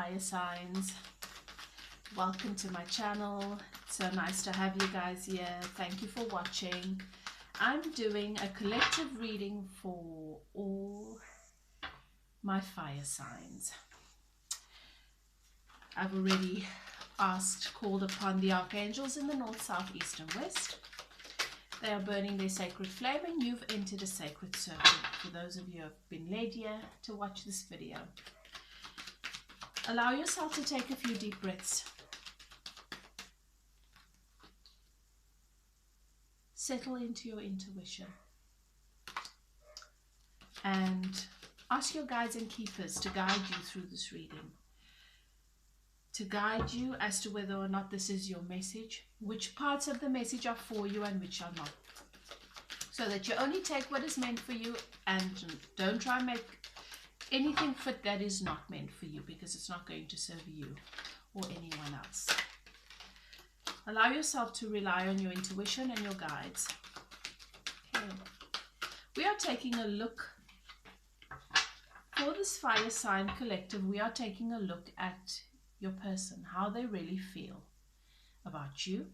fire signs. Welcome to my channel. It's so nice to have you guys here. Thank you for watching. I'm doing a collective reading for all my fire signs. I've already called upon the archangels in the north, south, east and west. They are burning their sacred flame and you've entered a sacred circle. For those of you who have been led here to watch this video, allow yourself to take a few deep breaths. Settle into your intuition and ask your guides and keepers to guide you through this reading, to guide you as to whether or not this is your message, which parts of the message are for you and which are not, so that you only take what is meant for you and don't try and make anything fit that is not meant for you, because it's not going to serve you or anyone else. Allow yourself to rely on your intuition and your guides. Okay. We are taking a look for this fire sign collective. We are taking a look at your person, how they really feel about you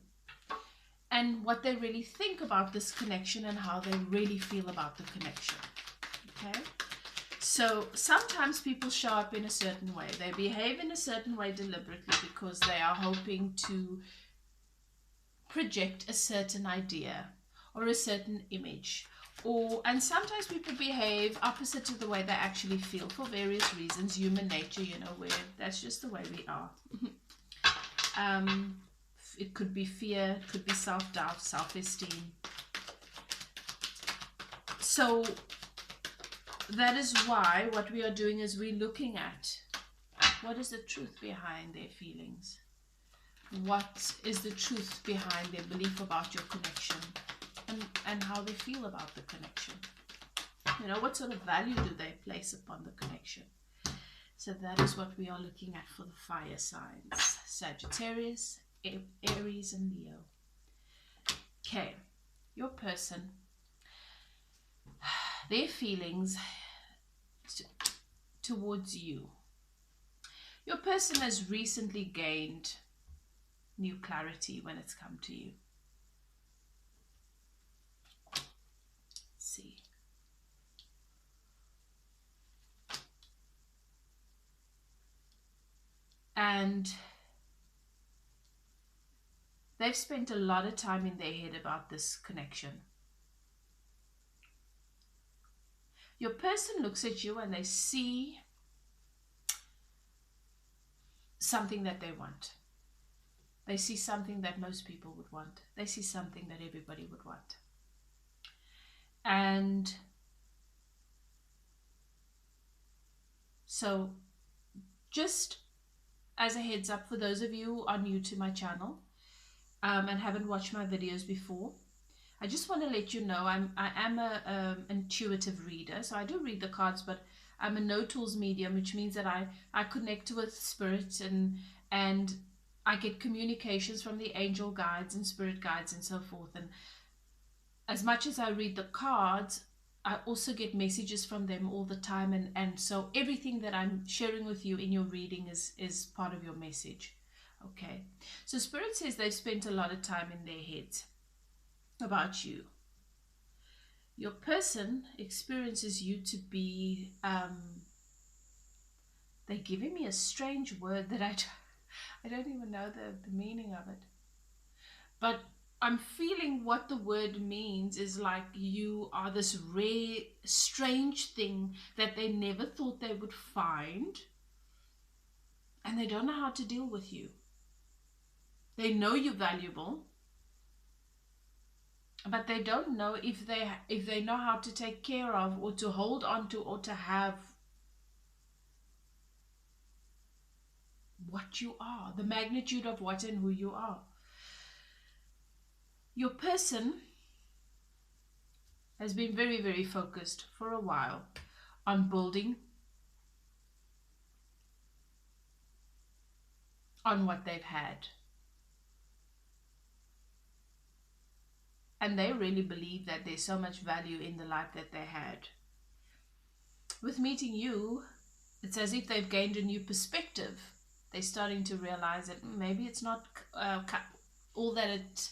and what they really think about this connection and how they really feel about the connection. Okay, so sometimes people show up in a certain way. They behave in a certain way deliberately because they are hoping to project a certain idea or a certain image, and sometimes people behave opposite to the way they actually feel for various reasons. Human nature, you know, where that's just the way we are. It could be fear, it could be self-doubt, self-esteem. So that is why what we are doing is we're looking at what is the truth behind their feelings. What is the truth behind their belief about your connection and how they feel about the connection. You know, what sort of value do they place upon the connection? So that is what we are looking at for the fire signs. Sagittarius, Aries and Leo. Okay, your person, their feelings towards you. Your person has recently gained new clarity when it's come to you. Let's see. And they've spent a lot of time in their head about this connection. Your person looks at you and they see something that they want. They see something that most people would want. They see something that everybody would want. And so just as a heads up for those of you who are new to my channel and haven't watched my videos before, I just want to let you know I am an intuitive reader. So I do read the cards, but I'm a no tools medium, which means that I connect with spirit and I get communications from the angel guides and spirit guides and so forth. And as much as I read the cards, I also get messages from them all the time. And so everything that I'm sharing with you in your reading is part of your message. Okay. So Spirit says they've spent a lot of time in their heads about you. Your person experiences you to be, they're giving me a strange word that I don't even know the meaning of it. But I'm feeling what the word means is like you are this rare, strange thing that they never thought they would find. And they don't know how to deal with you. They know you're valuable, but they don't know if they know how to take care of or to hold on to or to have what you are, the magnitude of what and who you are. Your person has been very, very focused for a while on building on what they've had. And they really believe that there's so much value in the life that they had. With meeting you, it's as if they've gained a new perspective They're starting to realize that maybe it's not all that it's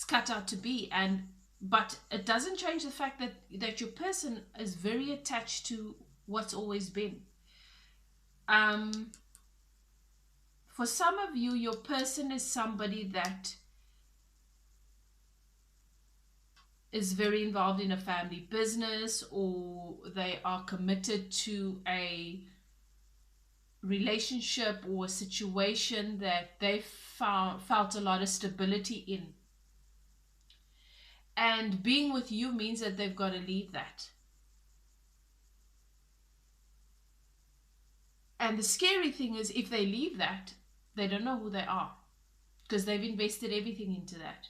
cut out to be. And but it doesn't change the fact that your person is very attached to what's always been. um for some of you, your person is somebody that is very involved in a family business, or they are committed to a relationship or a situation that they felt a lot of stability in. And being with you means that they've got to leave that. And the scary thing is, if they leave that, they don't know who they are, because they've invested everything into that.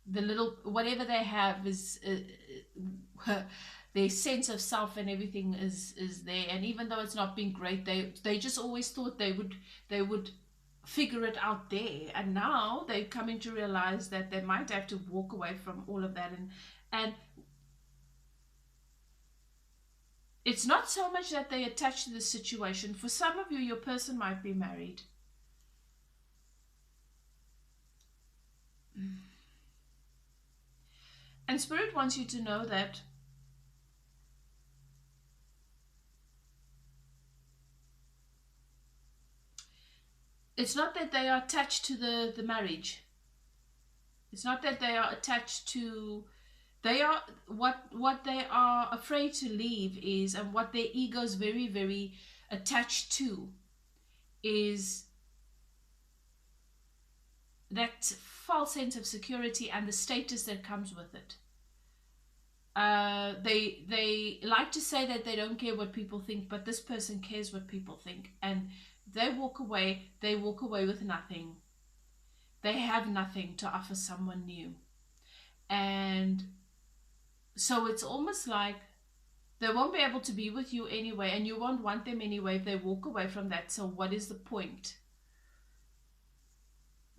The little whatever they have is their sense of self and everything is there. And even though it's not been great, they just always thought they would figure it out there. And now they're coming to realize that they might have to walk away from all of that. And it's not so much that they attach to the situation. For some of you, your person might be married. And Spirit wants you to know that it's not that they are attached to the marriage. It's not that they are attached to, they are, what they are afraid to leave is, and what their ego is very, very attached to, is that false sense of security and the status that comes with it. They like to say that they don't care what people think, but this person cares what people think. And they walk away with nothing. They have nothing to offer someone new. And so it's almost like they won't be able to be with you anyway, and you won't want them anyway if they walk away from that. So what is the point?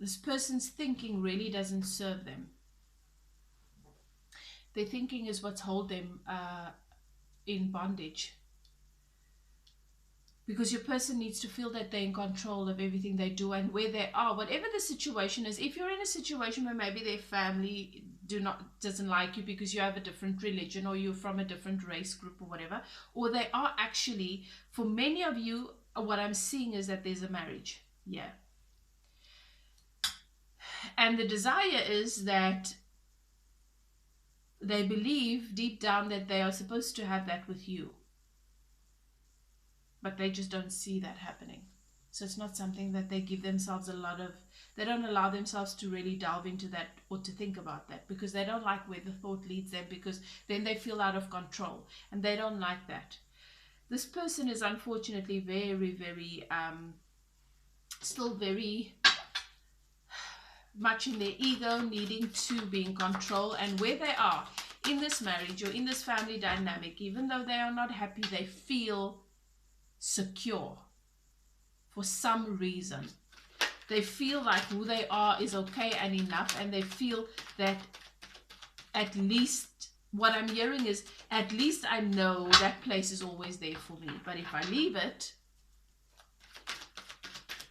This person's thinking really doesn't serve them. Their thinking is what's hold them in bondage. Because your person needs to feel that they're in control of everything they do and where they are, whatever the situation is. If you're in a situation where maybe their family doesn't like you because you have a different religion, or you're from a different race group or whatever, or they are actually, for many of you, what I'm seeing is that there's a marriage. Yeah. And the desire is that they believe deep down that they are supposed to have that with you. But they just don't see that happening. So it's not something that they give themselves they don't allow themselves to really delve into that or to think about that, because they don't like where the thought leads them, because then they feel out of control, and they don't like that. This person is unfortunately very, very, still very much in their ego, needing to be in control. And where they are in this marriage or in this family dynamic, even though they are not happy, they feel secure for some reason. They feel like who they are is okay and enough, and they feel that at least, what I'm hearing is, at least I know that place is always there for me. But if I leave it,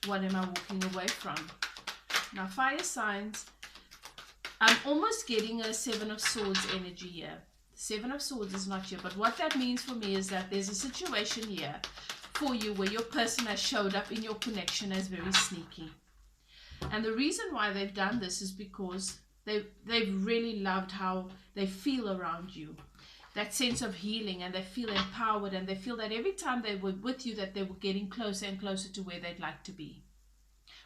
what am I walking away from? Now, fire signs, I'm almost getting a Seven of Swords energy here. Seven of Swords is not here, but what that means for me is that there's a situation here for you where your person has showed up in your connection as very sneaky. And the reason why they've done this is because they've really loved how they feel around you. That sense of healing, and they feel empowered, and they feel that every time they were with you, that they were getting closer and closer to where they'd like to be.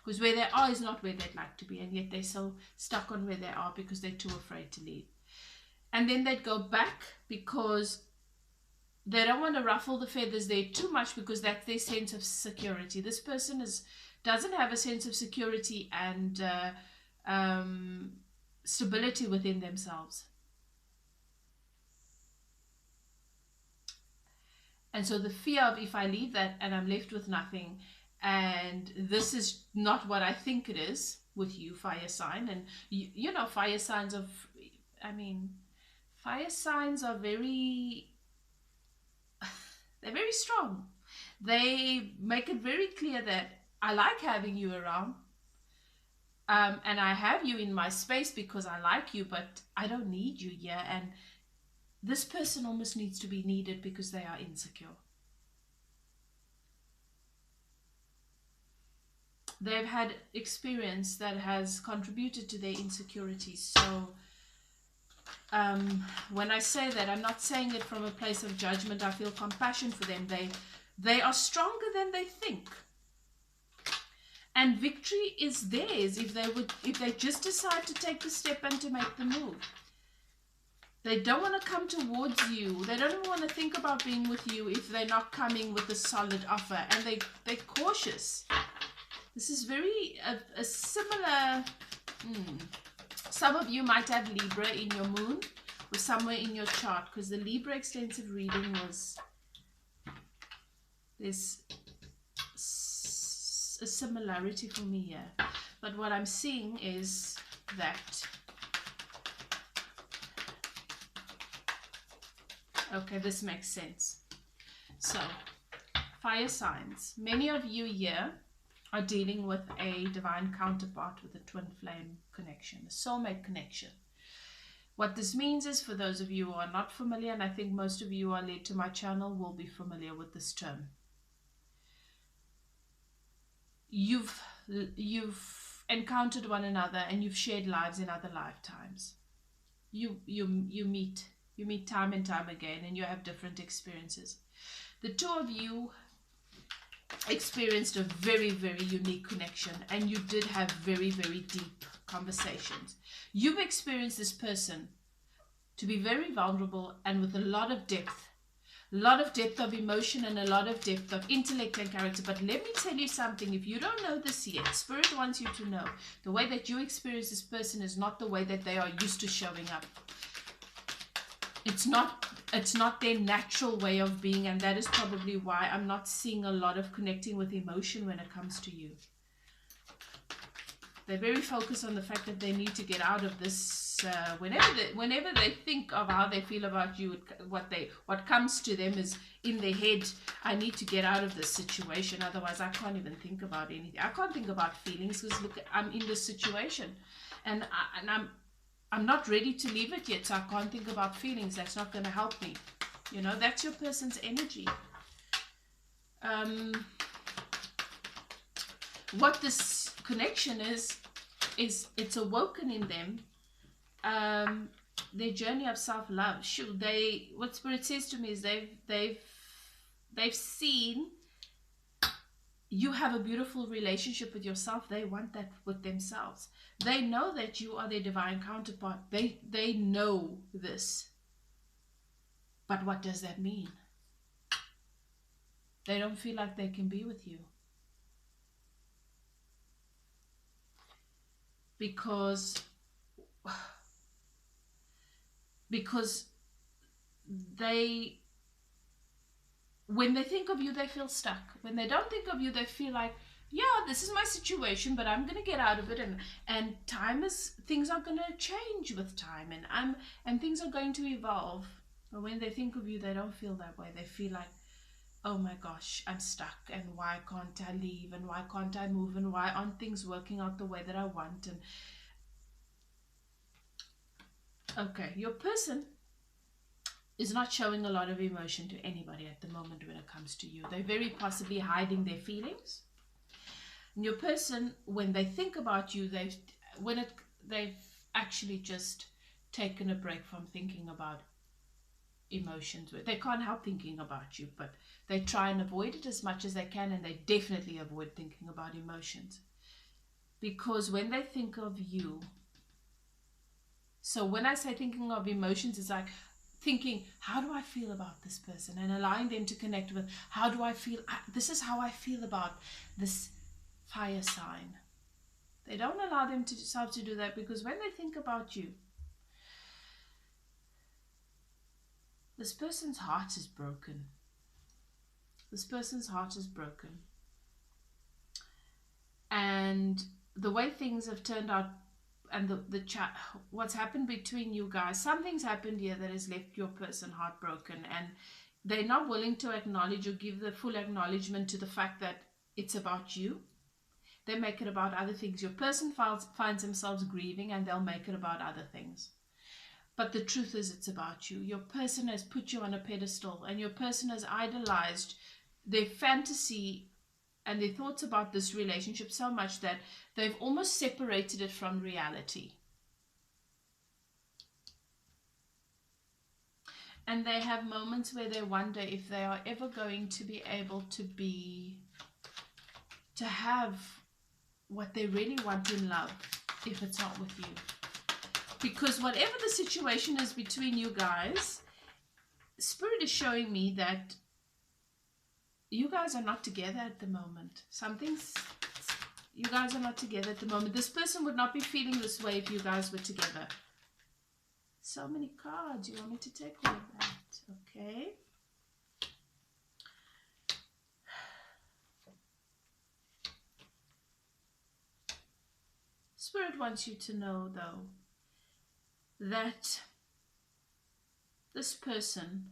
Because where they are is not where they'd like to be, and yet they're so stuck on where they are because they're too afraid to leave. And then they'd go back because they don't want to ruffle the feathers there too much, because that's their sense of security. This person doesn't have a sense of security and stability within themselves. And so the fear of, if I leave that and I'm left with nothing, and this is not what I think it is with you, fire sign. And you know, fire signs are very, they're very strong. They make it very clear that I like having you around. And I have you in my space because I like you, but I don't need you here. And this person almost needs to be needed because they are insecure. They've had experience that has contributed to their insecurities. So when I say that, I'm not saying it from a place of judgment. I feel compassion for them. They are stronger than they think. And victory is theirs if they just decide to take the step and to make the move. They don't want to come towards you. They don't even want to think about being with you if they're not coming with a solid offer. And they're cautious. This is very a similar... Some of you might have Libra in your moon or somewhere in your chart, because the Libra extensive reading was... There's a similarity for me here. But what I'm seeing is that... Okay, this makes sense. So, fire signs. Many of you here are dealing with a divine counterpart with a twin flame connection, a soulmate connection. What this means is, for those of you who are not familiar, and I think most of you who are led to my channel will be familiar with this term. You've encountered one another and you've shared lives in other lifetimes. You meet time and time again, and you have different experiences. The two of you experienced a very, very unique connection, and you did have very, very deep conversations. You've experienced this person to be very vulnerable and with a lot of depth of emotion and a lot of depth of intellect and character. But let me tell you something, if you don't know this yet, Spirit wants you to know the way that you experience this person is not the way that they are used to showing up. It's not their natural way of being, and that is probably why I'm not seeing a lot of connecting with emotion when it comes to you. They're very focused on the fact that they need to get out of this. Whenever they think of how they feel about you, what comes to them is in their head. I need to get out of this situation, otherwise I can't even think about anything. I can't think about feelings because look, I'm in this situation, and I'm not ready to leave it yet, so I can't think about feelings. That's not going to help me. You know, that's your person's energy. What this connection is it's awoken in them their journey of self-love. What Spirit says to me is they've seen you have a beautiful relationship with yourself. They want that with themselves. They know that you are their divine counterpart. They know this. But what does that mean? They don't feel like they can be with you. Because they, when they think of you, they feel stuck. When they don't think of you, they feel like, yeah, this is my situation, but I'm going to get out of it, and things are going to change with time, and things are going to evolve. But when they think of you, they don't feel that way. They feel like, oh my gosh, I'm stuck, and why can't I leave, and why can't I move, and why aren't things working out the way that I want? And okay, your person is not showing a lot of emotion to anybody at the moment when it comes to you. They're very possibly hiding their feelings. And your person, when they think about you, they've actually just taken a break from thinking about emotions. They can't help thinking about you, but they try and avoid it as much as they can, and they definitely avoid thinking about emotions. Because when they think of you, so when I say thinking of emotions, it's like thinking, how do I feel about this person, and allowing them to connect with, how do I feel, this is how I feel about this fire sign. They don't allow themselves to do that, because when they think about you, this person's heart is broken. This person's heart is broken. And the way things have turned out, and the chat, what's happened between you guys, something's happened here that has left your person heartbroken, and they're not willing to acknowledge or give the full acknowledgement to the fact that it's about you. they make it about other things. Your person finds themselves grieving and they'll make it about other things. But the truth is, it's about you. Your person has put you on a pedestal, and your person has idolized their fantasy and their thoughts about this relationship so much that they've almost separated it from reality. And they have moments where they wonder if they are ever going to be able to have what they really want in love if it's not with you. Because whatever the situation is between you guys, Spirit is showing me that you guys are not together at the moment. You guys are not together at the moment. This person would not be feeling this way if you guys were together. So many cards. You want me to take all of that? Okay. Spirit wants you to know, though, that this person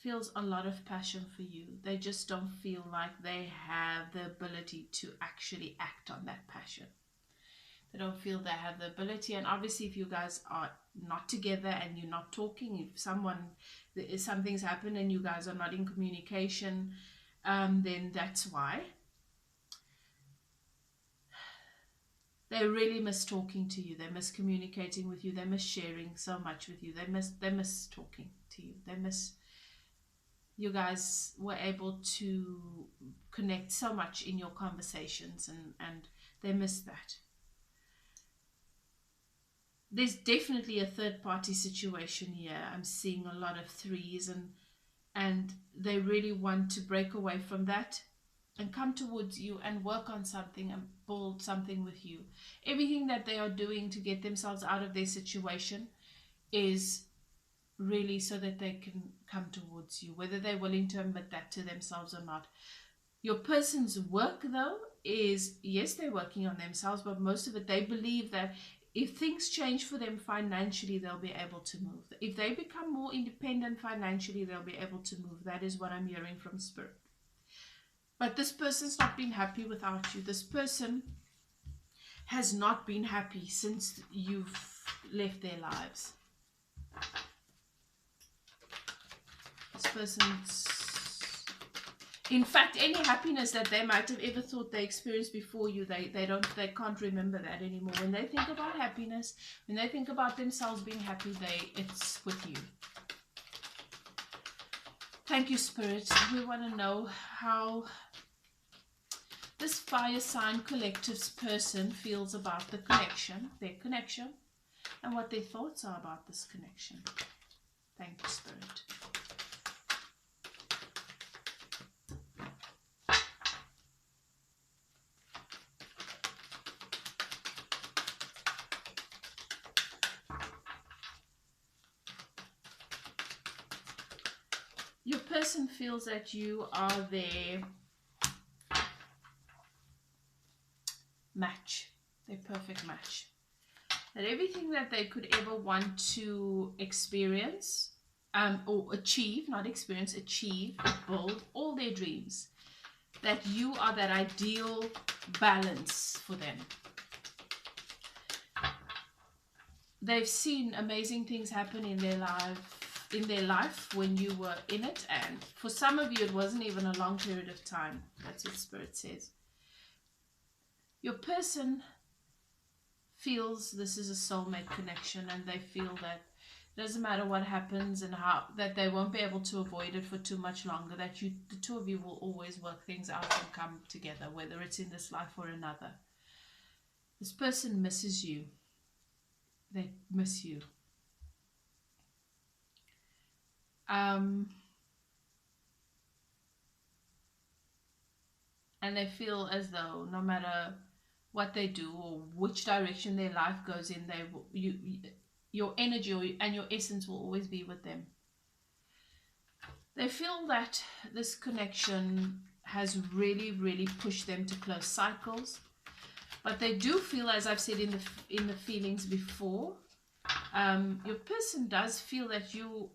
feels a lot of passion for you. They just don't feel like they have the ability to actually act on that passion. They don't feel they have the ability. And obviously, if you guys are not together and you're not talking, if something's happened and you guys are not in communication, then that's why. They really miss talking to you. They miss communicating with you. They miss sharing so much with you. They miss talking to you. They miss you guys were able to connect so much in your conversations, and they miss that. There's definitely a third party situation here. I'm seeing a lot of threes, and they really want to break away from that and come towards you and work on something and build something with you. Everything that they are doing to get themselves out of their situation is really so that they can come towards you, whether they're willing to admit that to themselves or not. Your person's work, though, is, yes, they're working on themselves, but most of it, they believe that if things change for them financially, they'll be able to move. If they become more independent financially, they'll be able to move. That is what I'm hearing from Spirit. But this person's not been happy without you. This person has not been happy since you've left their lives. This person's, in fact, any happiness that they might have ever thought they experienced before you, they can't remember that anymore. When they think about happiness, when they think about themselves being happy, it's with you. Thank you, Spirit. We want to know how this fire sign collective's person feels about the connection, their connection, and what their thoughts are about this connection. Thank you, Spirit. Your person feels that you are their match, their perfect match. That everything that they could ever want to experience or achieve, not experience, achieve, build, all their dreams, that you are that ideal balance for them. They've seen amazing things happen in their life when you were in it, and for some of you it wasn't even a long period of time. That's what Spirit says. Your person feels this is a soulmate connection, and they feel that it doesn't matter what happens and how, that they won't be able to avoid it for too much longer, that the two of you will always work things out and come together, whether it's in this life or another. This person misses you. They miss you. And they feel as though no matter what they do or which direction their life goes in, your energy and your essence will always be with them. They feel that this connection has really, really pushed them to close cycles. But they do feel, as I've said in the feelings before, your person does feel that you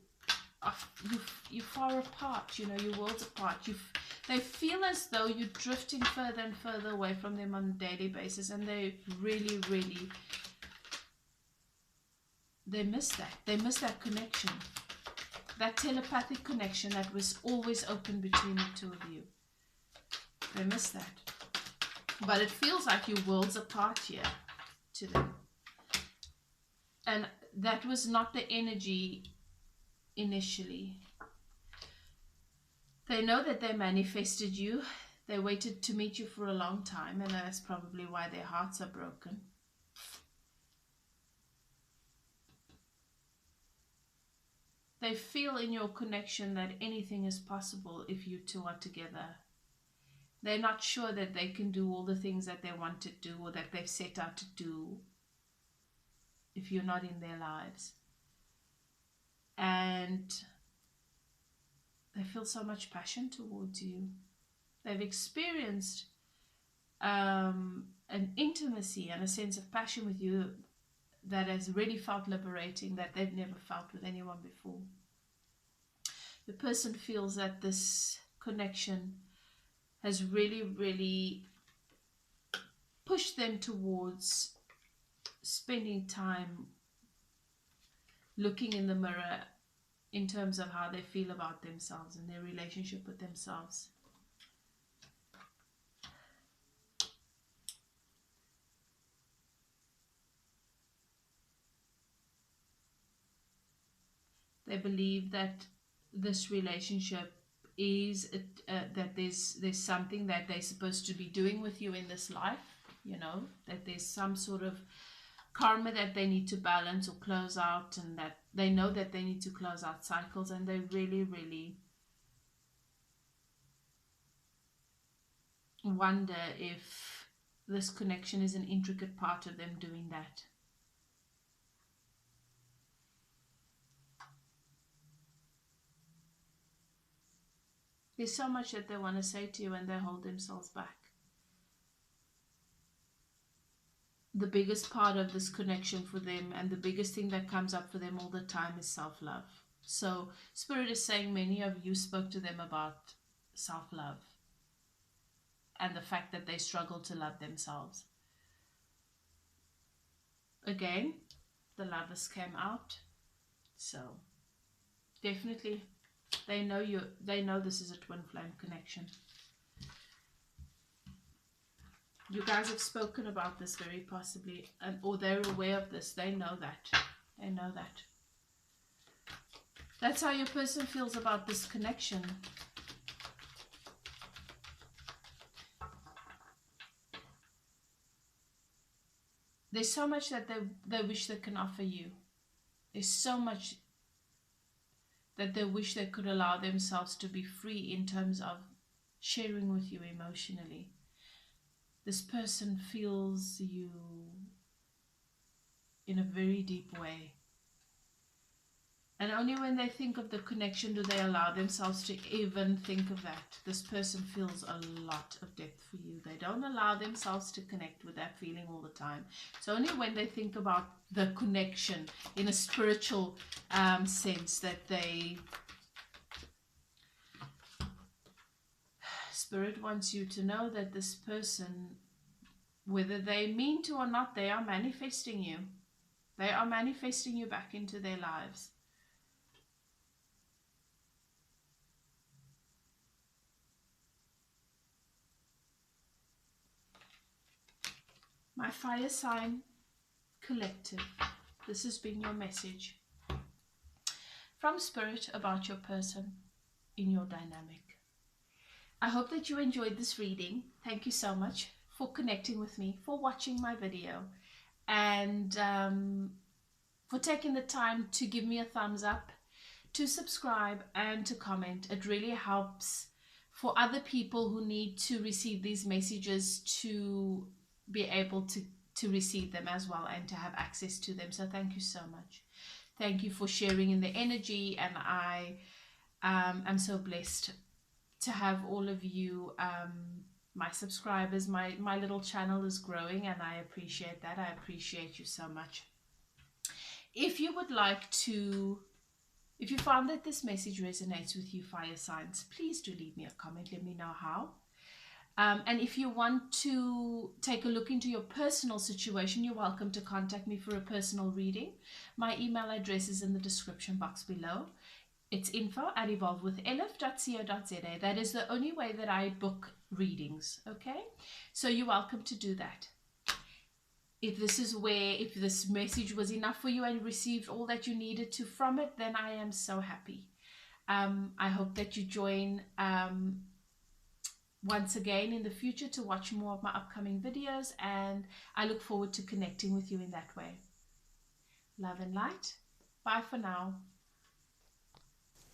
you're far apart, you know, your worlds apart. They feel as though you're drifting further and further away from them on a daily basis, and they really, really, they miss that. They miss that connection, that telepathic connection that was always open between the two of you. They miss that. But it feels like your worlds apart here to them. And that was not the energy initially. They know that they manifested you. They waited to meet you for a long time, and that's probably why their hearts are broken. They feel in your connection that anything is possible if you two are together. They're not sure that they can do all the things that they want to do or that they've set out to do if you're not in their lives. And they feel so much passion towards you. They've experienced an intimacy and a sense of passion with you that has really felt liberating, that they've never felt with anyone before. The person feels that this connection has really, really pushed them towards spending time looking in the mirror in terms of how they feel about themselves and their relationship with themselves. They believe that this relationship is that there's something that they're supposed to be doing with you in this life, you know, that there's some sort of karma that they need to balance or close out, and that they know that they need to close out cycles, and they really, really wonder if this connection is an intricate part of them doing that. There's so much that they want to say to you, and they hold themselves back. The biggest part of this connection for them, and the biggest thing that comes up for them all the time, is self-love. So Spirit is saying many of you spoke to them about self-love and the fact that they struggle to love themselves. Again, the Lovers came out. So definitely they know this is a twin flame connection. You guys have spoken about this very possibly, or they're aware of this. They know that. They know that. That's how your person feels about this connection. There's so much that they wish they can offer you. There's so much that they wish they could allow themselves to be free in terms of sharing with you emotionally. This person feels you in a very deep way. And only when they think of the connection do they allow themselves to even think of that. This person feels a lot of depth for you. They don't allow themselves to connect with that feeling all the time. It's only when they think about the connection in a spiritual sense that they... Spirit wants you to know that this person, whether they mean to or not, they are manifesting you. They are manifesting you back into their lives. My fire sign collective, this has been your message from Spirit about your person in your dynamic. I hope that you enjoyed this reading. Thank you so much for connecting with me, for watching my video, and for taking the time to give me a thumbs up, to subscribe, and to comment. It really helps for other people who need to receive these messages to be able to receive them as well and to have access to them. So thank you so much. Thank you for sharing in the energy, and I am so blessed to have all of you, my subscribers. My little channel is growing, and I appreciate that. I appreciate you so much. If you would like to If you found that this message resonates with you, fire signs, please do leave me a comment. Let me know how. And if you want to take a look into your personal situation, you're welcome to contact me for a personal reading. My email address is in the description box below. It's info@evolvewithelif.co.za. That is the only way that I book readings, okay? So you're welcome to do that. If this message was enough for you and you received all that you needed to from it, then I am so happy. I hope that you join once again in the future to watch more of my upcoming videos, and I look forward to connecting with you in that way. Love and light. Bye for now.